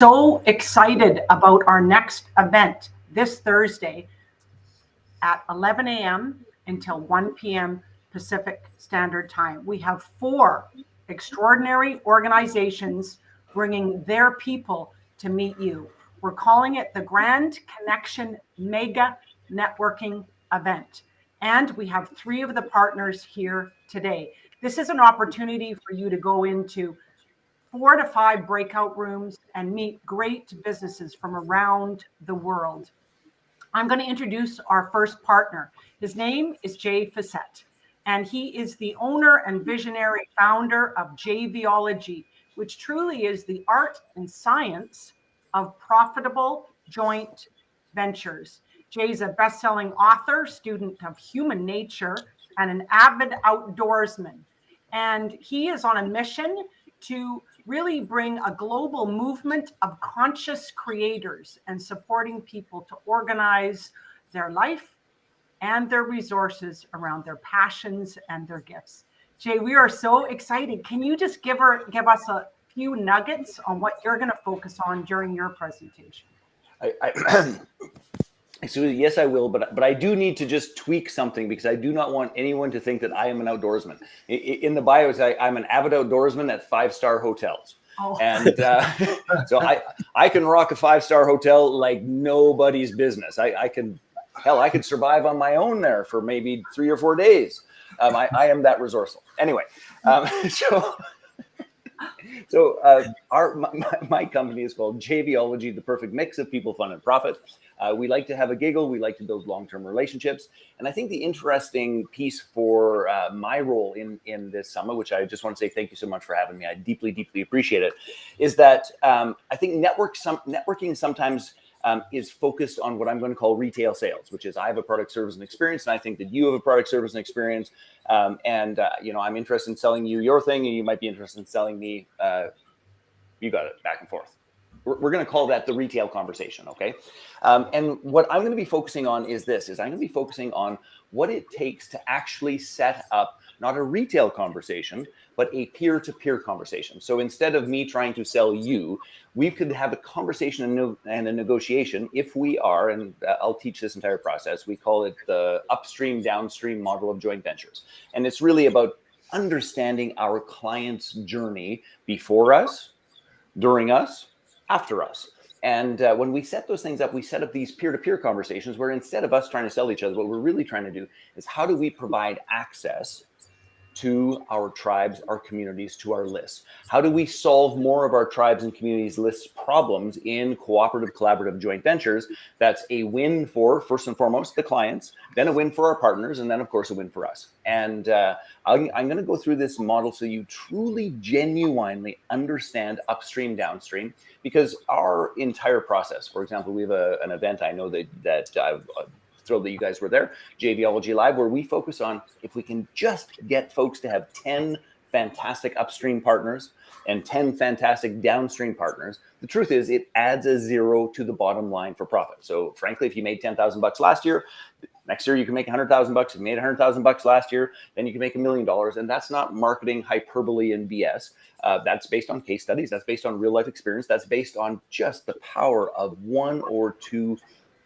So excited about our next event this Thursday at 11 a.m. until 1 p.m. Pacific Standard Time. We have 4 extraordinary organizations bringing their people to meet you. We're calling it the Grand Connection Mega Networking Event. And we have 3 of the partners here today. This is an opportunity for you to go into 4 to 5 breakout rooms and meet great businesses from around the world. I'm going to introduce our first partner. His name is Jade Facet, and he is the owner and visionary founder of JVology, which truly is the art and science of profitable joint ventures. Jay's a best-selling author, student of human nature, and an avid outdoorsman. And he is on a mission to really bring a global movement of conscious creators and supporting people to organize their life and their resources around their passions and their gifts. Jay, we are so excited. Can you just give us a few nuggets on what you're going to focus on during your presentation? Yes, I will, but I do need to just tweak something because I do not want anyone to think that I am an outdoorsman. In the bio, I'm an avid outdoorsman at 5-star hotels. Oh. And so I can rock a 5-star hotel like nobody's business. I could survive on my own there for maybe 3 or 4 days. I am that resourceful. Anyway, my company is called JVology, the perfect mix of people, fun, and profit. We like to have a giggle. We like to build long-term relationships. And I think the interesting piece for my role in this summit, which I just want to say thank you so much for having me, I deeply, deeply appreciate it, is that I think networking sometimes is focused on what I'm going to call retail sales, which is I have a product, service, and experience, and I think that you have a product, service, and experience. I'm interested in selling you your thing, and you might be interested in selling me. You got it, back and forth. We're going to call that the retail conversation, okay? And what I'm going to be focusing on is I'm going to be focusing on what it takes to actually set up not a retail conversation, but a peer-to-peer conversation. So instead of me trying to sell you, we could have a conversation and a negotiation if we are, and I'll teach this entire process, we call it the upstream-downstream model of joint ventures. And it's really about understanding our client's journey before us, during us, after us. And when we set those things up, we set up these peer-to-peer conversations where instead of us trying to sell each other, what we're really trying to do is how do we provide access to our tribes, our communities, to our lists? How do we solve more of our tribes and communities lists problems in cooperative, collaborative joint ventures? That's a win for, first and foremost, the clients, then a win for our partners, and then, of course, a win for us. And I'm going to go through this model so you truly, genuinely understand upstream, downstream, because our entire process, for example, we have an event, I know that I've thrilled that you guys were there, JVology Live, where we focus on if we can just get folks to have 10 fantastic upstream partners and 10 fantastic downstream partners. The truth is it adds a 0 to the bottom line for profit. So frankly, if you made $10,000 last year, next year you can make $100,000. If you made $100,000 last year, then you can make $1 million. And that's not marketing hyperbole and BS. That's based on case studies. That's based on real life experience. That's based on just the power of 1 or 2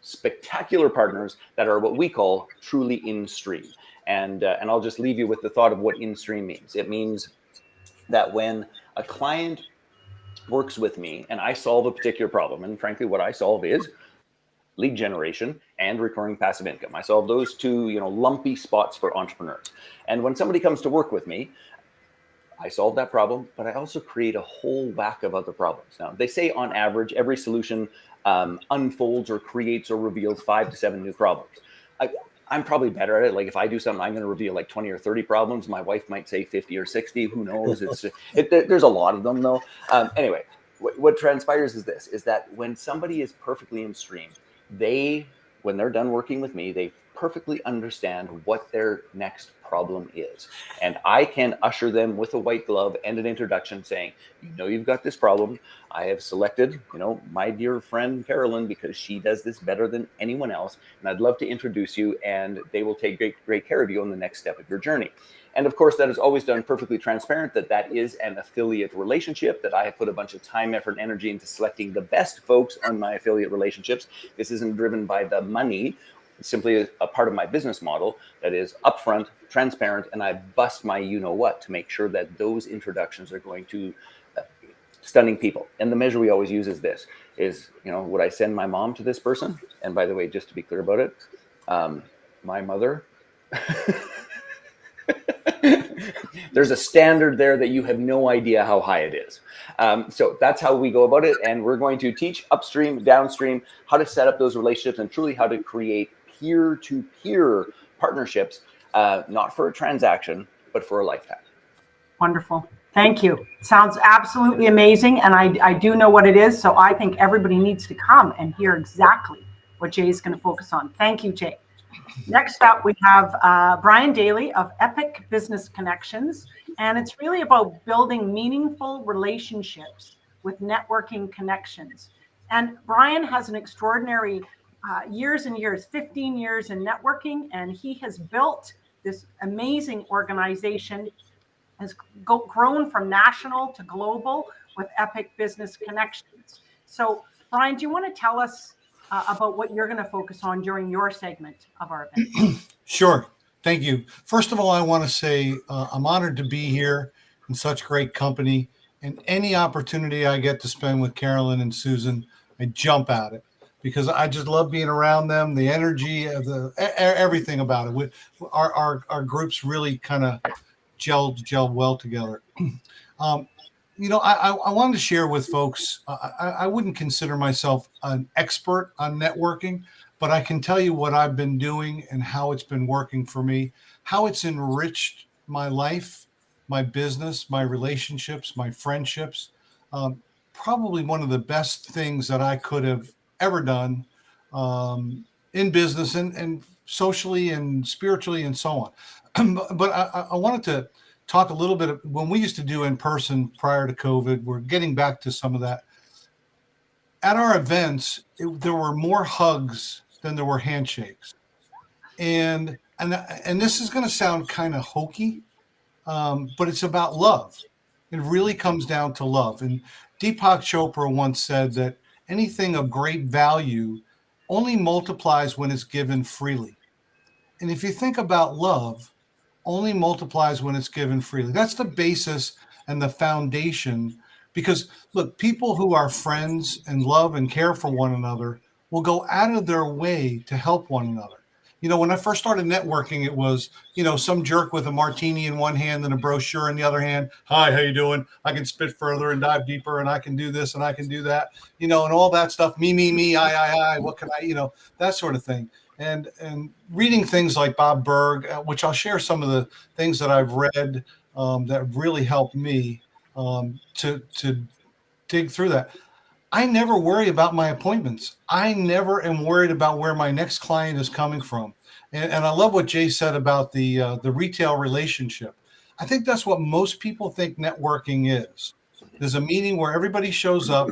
spectacular partners that are what we call truly in stream. And I'll just leave you with the thought of what in stream means. It means that when a client works with me and I solve a particular problem, and frankly, what I solve is lead generation and recurring passive income. I solve those 2, lumpy spots for entrepreneurs. And when somebody comes to work with me, I solve that problem, but I also create a whole whack of other problems. Now, they say on average, every solution unfolds or creates or reveals 5 to 7 new problems. I'm probably better at it. Like if I do something, I'm going to reveal like 20 or 30 problems. My wife might say 50 or 60. Who knows? There's a lot of them though. Anyway, what transpires is that when somebody is perfectly in stream, when they're done working with me, they perfectly understand what their next problem is. And I can usher them with a white glove and an introduction saying, you've got this problem. I have selected, my dear friend Carolyn, because she does this better than anyone else. And I'd love to introduce you, and they will take great care of you on the next step of your journey. And of course, that is always done perfectly transparent, that is an affiliate relationship, that I have put a bunch of time, effort, and energy into selecting the best folks on my affiliate relationships. This isn't driven by the money. It's simply a part of my business model that is upfront, transparent, and I bust my you-know-what to make sure that those introductions are going to stunning people. And the measure we always use is this, would I send my mom to this person? And by the way, just to be clear about it, my mother, there's a standard there that you have no idea how high it is. So that's how we go about it. And we're going to teach upstream, downstream, how to set up those relationships and truly how to create peer-to-peer partnerships, not for a transaction, but for a lifetime. Wonderful. Thank you. Sounds absolutely amazing. And I do know what it is. So I think everybody needs to come and hear exactly what Jay is going to focus on. Thank you, Jay. Next up, we have Bryan Daly of Epic Business Connections. And it's really about building meaningful relationships with networking connections. And Bryan has an extraordinary years and years, 15 years in networking, and he has built this amazing organization, has grown from national to global with Epic Business Connections. So, Bryan, do you want to tell us about what you're going to focus on during your segment of our event? Sure. Thank you. First of all, I want to say I'm honored to be here in such great company, and any opportunity I get to spend with Carolyn and Susan, I jump at it because I just love being around them, the energy, everything about it. Our groups really kind of gelled well together. I wanted to share with folks, I wouldn't consider myself an expert on networking, but I can tell you what I've been doing and how it's been working for me, how it's enriched my life, my business, my relationships, my friendships. Probably one of the best things that I could have ever done in business and socially and spiritually and so on. But I wanted to talk a little bit of when we used to do in person prior to COVID. We're getting back to some of that. At our events, there were more hugs than there were handshakes. And this is going to sound kind of hokey, but it's about love. It really comes down to love. And Deepak Chopra once said that anything of great value only multiplies when it's given freely. And if you think about love, only multiplies when it's given freely. That's the basis and the foundation. Because look, people who are friends and love and care for one another will go out of their way to help one another. When I first started networking, it was, some jerk with a martini in one hand and a brochure in the other hand. Hi, how you doing? I can spit further and dive deeper, and I can do this and I can do that, and all that stuff. Me, I. What can I, that sort of thing. And reading things like Bob Berg, which I'll share some of the things that I've read that really helped me to dig through that. I never worry about my appointments. I never am worried about where my next client is coming from. And I love what Jay said about the retail relationship. I think that's what most people think networking is. There's a meeting where everybody shows up.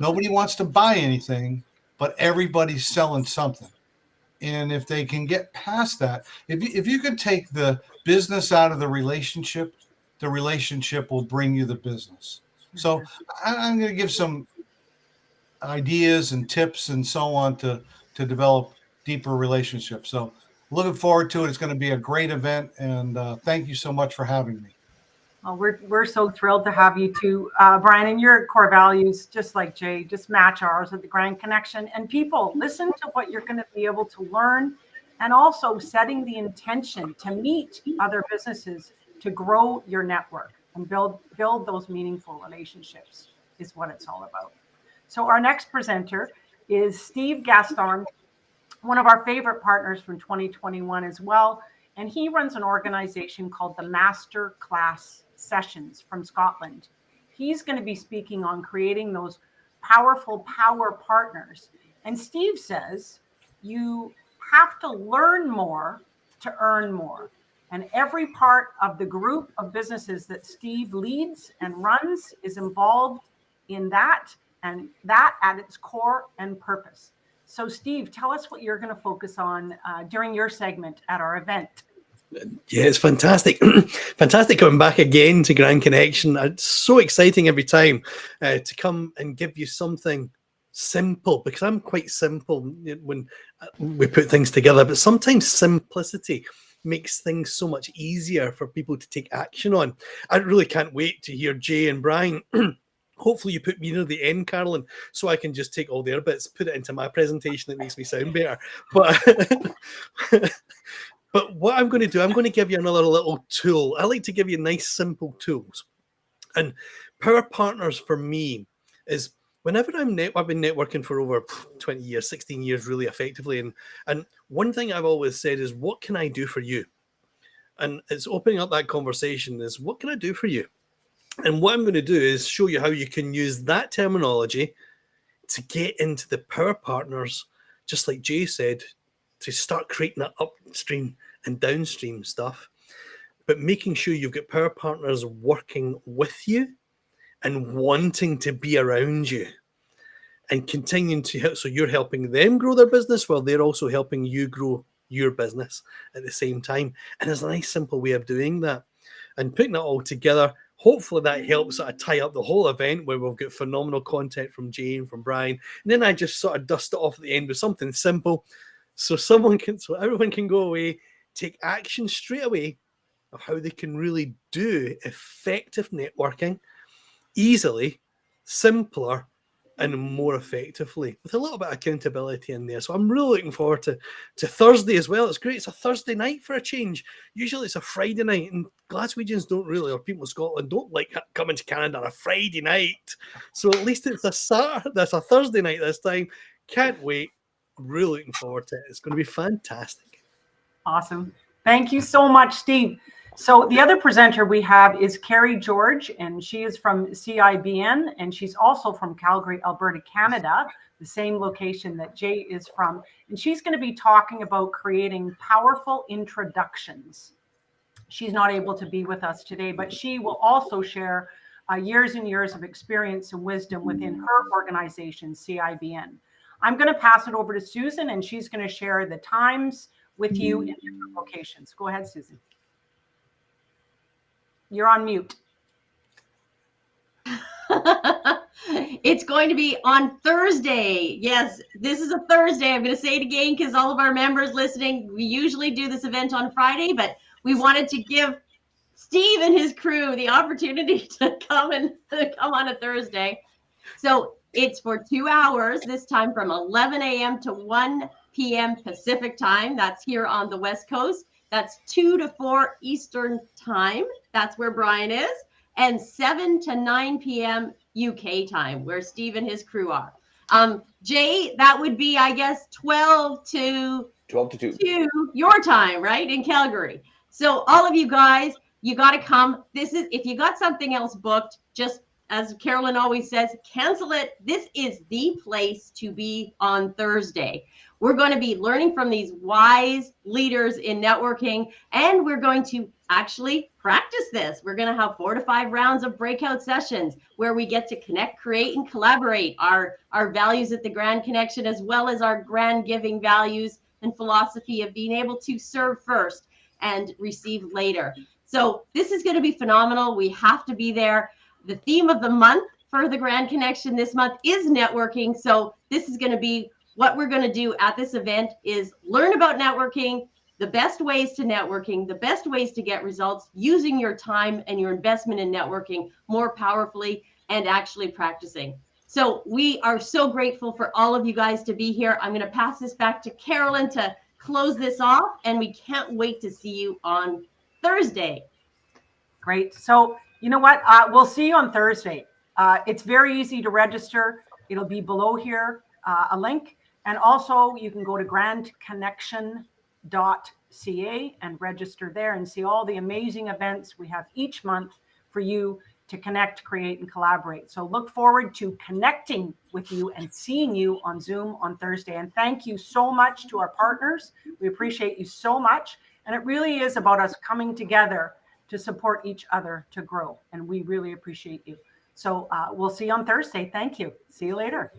Nobody wants to buy anything, but everybody's selling something. And if they can get past that, if you can take the business out of the relationship will bring you the business. So I'm going to give some ideas and tips and so on to develop deeper relationships. So looking forward to it. It's going to be a great event. And thank you so much for having me. Well, we're so thrilled to have you too, Bryan, and your core values, just like Jay, just match ours at the Grand Connection. And people, listen to what you're going to be able to learn, and also setting the intention to meet other businesses, to grow your network and build those meaningful relationships is what it's all about. So our next presenter is Steve Gaston, one of our favorite partners from 2021 as well. And he runs an organization called the Masterclass Sessions from Scotland. He's going to be speaking on creating those powerful power partners. And Steve says you have to learn more to earn more. And every part of the group of businesses that Steve leads and runs is involved in that, and that at its core and purpose. So Steve, tell us what you're going to focus on during your segment at our event. Yeah, it's fantastic. Fantastic coming back again to Grand Connection. It's so exciting every time to come and give you something simple, because I'm quite simple when we put things together, but sometimes simplicity makes things so much easier for people to take action on. I really can't wait to hear Jay and Bryan. Hopefully you put me near the end, Carolyn, so I can just take all their bits, put it into my presentation. It makes me sound better. But but what I'm going to do, I'm going to give you another little tool. I like to give you nice, simple tools. And Power Partners for me is whenever I've been networking for over 20 years, 16 years, really effectively. And one thing I've always said is, what can I do for you? And it's opening up that conversation is, what can I do for you? And what I'm going to do is show you how you can use that terminology to get into the Power Partners, just like Jay said, to start creating that upstream and downstream stuff, but making sure you've got Power Partners working with you and wanting to be around you and continuing to help. So you're helping them grow their business while they're also helping you grow your business at the same time. And there's a nice, simple way of doing that and putting it all together. Hopefully that helps sort of tie up the whole event where we've got phenomenal content from Jay and from Bryan. And then I just sort of dust it off at the end with something simple so everyone can go away, take action straight away of how they can really do effective networking easily, simpler, and more effectively with a little bit of accountability in there. So I'm really looking forward to Thursday as well. It's great. It's a Thursday night for a change. Usually it's a Friday night, and Glaswegians don't really, or people in Scotland don't like coming to Canada on a Friday night. So at least it's a Saturday. That's a Thursday night this time. Can't wait. Really looking forward to it. It's going to be fantastic. Awesome. Thank you so much, Steve. So the other presenter we have is Carrie George, and she is from CIBN, and she's also from Calgary, Alberta, Canada, the same location that Jay is from. And she's going to be talking about creating powerful introductions. She's not able to be with us today, but she will also share years and years of experience and wisdom within her organization, CIBN. I'm going to pass it over to Susan, and she's going to share the times with you in different locations. Go ahead, Susan. You're on mute. It's going to be on Thursday. Yes, this is a Thursday. I'm going to say it again because all of our members listening, we usually do this event on Friday, but we wanted to give Steve and his crew the opportunity to come on a Thursday. So it's for 2 hours, this time from 11 a.m. to 1 p.m. Pacific time. That's here on the West Coast. That's 2 to 4 Eastern time. That's where Bryan is. And 7 to 9 p.m. UK time, where Steve and his crew are. Jay, that would be, I guess, 12 to 2 your time, right? In Calgary. So all of you guys, you got to come. This is, if you got something else booked, just as Carolyn always says, cancel it. This is the place to be on Thursday. We're going to be learning from these wise leaders in networking, and we're going to actually practice this. We're going to have 4 to 5 rounds of breakout sessions where we get to connect, create, and collaborate our values at the Grand Connection, as well as our grand giving values and philosophy of being able to serve first and receive later. So this is going to be phenomenal. We have to be there. The theme of the month for the Grand Connection this month is networking. So this is going to be what we're going to do at this event is learn about networking, the best ways to networking, the best ways to get results, using your time and your investment in networking more powerfully and actually practicing. So we are so grateful for all of you guys to be here. I'm going to pass this back to Carolyn to close this off, and we can't wait to see you on Thursday. Great. So you know what? We'll see you on Thursday. It's very easy to register. It'll be below here, a link. And also you can go to grandconnection.ca and register there and see all the amazing events we have each month for you to connect, create, and collaborate. So look forward to connecting with you and seeing you on Zoom on Thursday. And thank you so much to our partners. We appreciate you so much. And it really is about us coming together to support each other to grow. And we really appreciate you. So we'll see you on Thursday. Thank you. See you later.